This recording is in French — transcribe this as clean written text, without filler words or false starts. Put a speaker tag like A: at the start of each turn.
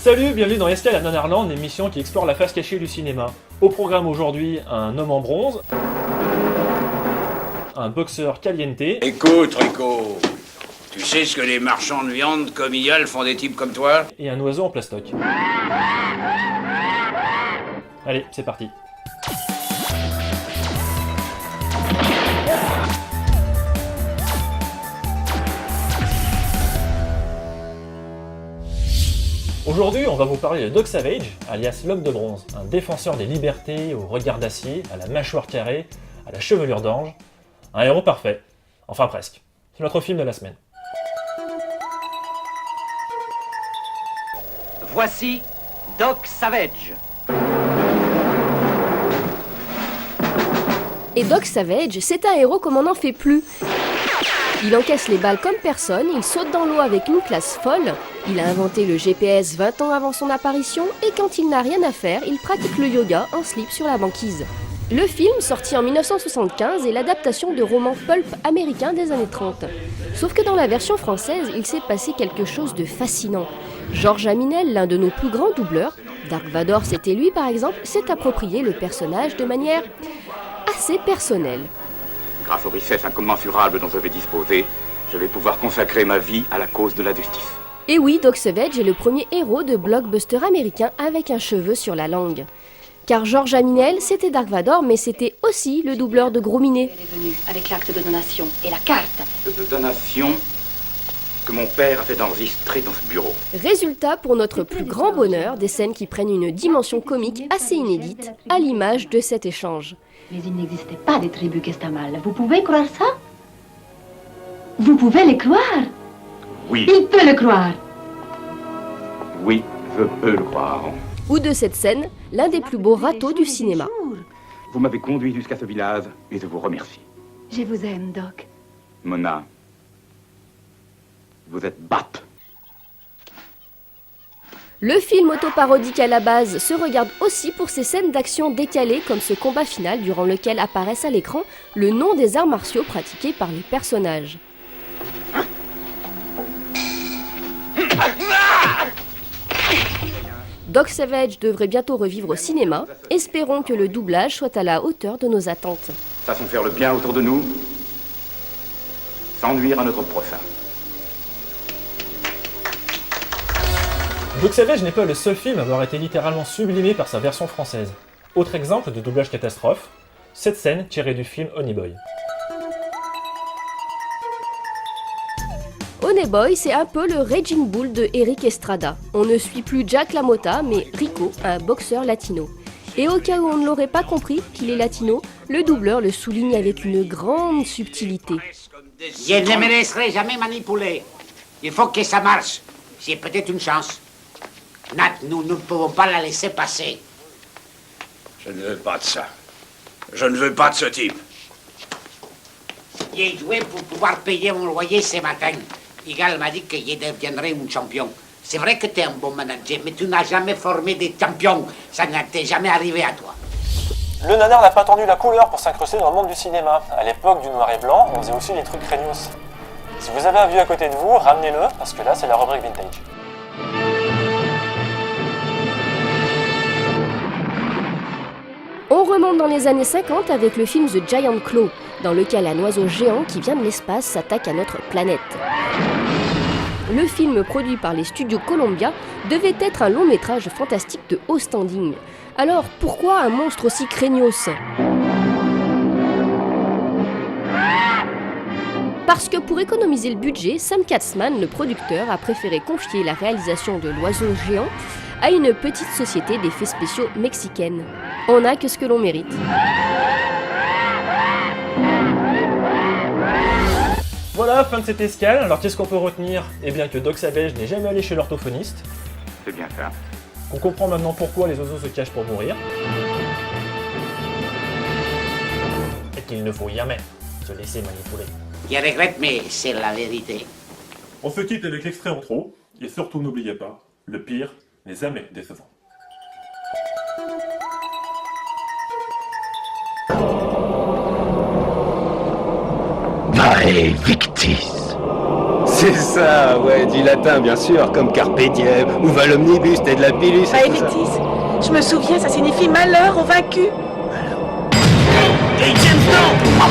A: Salut, bienvenue dans Escale à Nanarland, l'émission qui explore la face cachée du cinéma. Au programme aujourd'hui, un homme en bronze, un boxeur caliente.
B: Écoute, Rico, tu sais ce que les marchands de viande comme Iyal font des types comme toi?
A: Et un oiseau en plastoc. Allez, c'est parti. Aujourd'hui, on va vous parler de Doc Savage, alias l'homme de bronze, un défenseur des libertés au regard d'acier, à la mâchoire carrée, à la chevelure d'ange. Un héros parfait. Enfin presque. C'est notre film de la semaine.
C: Voici Doc Savage.
D: Et Doc Savage, c'est un héros comme on n'en fait plus. Il encaisse les balles comme personne, il saute dans l'eau avec une classe folle, il a inventé le GPS 20 ans avant son apparition et quand il n'a rien à faire, il pratique le yoga en slip sur la banquise. Le film, sorti en 1975, est l'adaptation de romans pulp américains des années 30. Sauf que dans la version française, il s'est passé quelque chose de fascinant. Georges Aminel, l'un de nos plus grands doubleurs, Dark Vador c'était lui par exemple, s'est approprié le personnage de manière assez personnelle.
E: Grâce aux richesses incommensurables dont je vais disposer, je vais pouvoir consacrer ma vie à la cause de la justice.
D: Et oui, Doc Savage est le premier héros de blockbuster américain avec un cheveu sur la langue. Car Georges Aminel, c'était Dark Vador, mais c'était aussi le doubleur de Gros Minet.
F: Elle est venue avec l'acte de donation et la carte.
E: De donation que mon père a fait enregistrer dans ce bureau.
D: Résultat, pour notre plus grand bonheur, des scènes qui prennent une dimension comique assez inédite, à l'image de cet échange.
F: Mais il n'existait pas des tribus Kestamal. Vous pouvez croire ça? Vous pouvez le croire?
E: Oui,
F: Il peut le croire.
E: oui, je peux le croire.
D: Ou de cette scène, l'un des plus beaux râteaux du cinéma.
E: Vous m'avez conduit jusqu'à ce village et je vous remercie.
F: Je vous aime, Doc.
E: Mona, vous êtes batte.
D: Le film autoparodique à la base se regarde aussi pour ses scènes d'action décalées comme ce combat final durant lequel apparaissent à l'écran le nom des arts martiaux pratiqués par les personnages. Doc Savage devrait bientôt revivre au cinéma. Espérons que le doublage soit à la hauteur de nos attentes.
E: Façons faire le bien autour de nous, sans nuire à notre prochain.
A: Doc Savage n'est pas le seul film à avoir été littéralement sublimé par sa version française. Autre exemple de doublage catastrophe, cette scène tirée du film Honey Boy. Honey
D: Boy, c'est un peu le Raging Bull de Eric Estrada. On ne suit plus Jack LaMotta, mais Rico, un boxeur latino. Et au cas où on ne l'aurait pas compris qu'il est latino, le doubleur le souligne avec une grande subtilité.
C: Je ne me laisserai jamais manipuler. Il faut que ça marche. J'ai peut-être une chance. Nat, nous ne pouvons pas la laisser passer.
B: Je ne veux pas de ça. Je ne veux pas de ce type.
C: J'ai joué pour pouvoir payer mon loyer ce matin. Igal m'a dit que je deviendrais un champion. C'est vrai que tu es un bon manager, mais tu n'as jamais formé des champions. Ça ne t'est jamais arrivé à toi.
A: Le nanar n'a pas attendu la couleur pour s'incruster dans le monde du cinéma. À l'époque du noir et blanc, on faisait aussi les trucs craignos. Si vous avez un vieux à côté de vous, ramenez-le, parce que là c'est la rubrique vintage.
D: On remonte dans les années 50 avec le film The Giant Claw, dans lequel un oiseau géant qui vient de l'espace s'attaque à notre planète. Le film, produit par les studios Columbia, devait être un long métrage fantastique de haut standing. Alors pourquoi un monstre aussi craignos ? Parce que pour économiser le budget, Sam Katzman, le producteur, a préféré confier la réalisation de l'oiseau géant à une petite société d'effets spéciaux mexicaine. On n'a que ce que l'on mérite.
A: Voilà, fin de cette escale. Alors qu'est-ce qu'on peut retenir ? Eh bien que Doc Savage n'est jamais allé chez l'orthophoniste,
E: C'est bien ça.
A: qu'on comprend maintenant pourquoi les oiseaux se cachent pour mourir, et qu'il ne faut jamais se laisser manipuler.
C: Je regrette, mais c'est la vérité.
G: On se quitte avec l'extrait en trop, et surtout n'oubliez pas, le pire n'est jamais décevant.
H: Mare Victis. C'est ça, ouais, du latin bien sûr, comme carpe diem, ou va l'omnibus, t'es de la pilus.
I: Aevetis, je me souviens, ça signifie malheur aux vaincus.
B: Hey, James, non!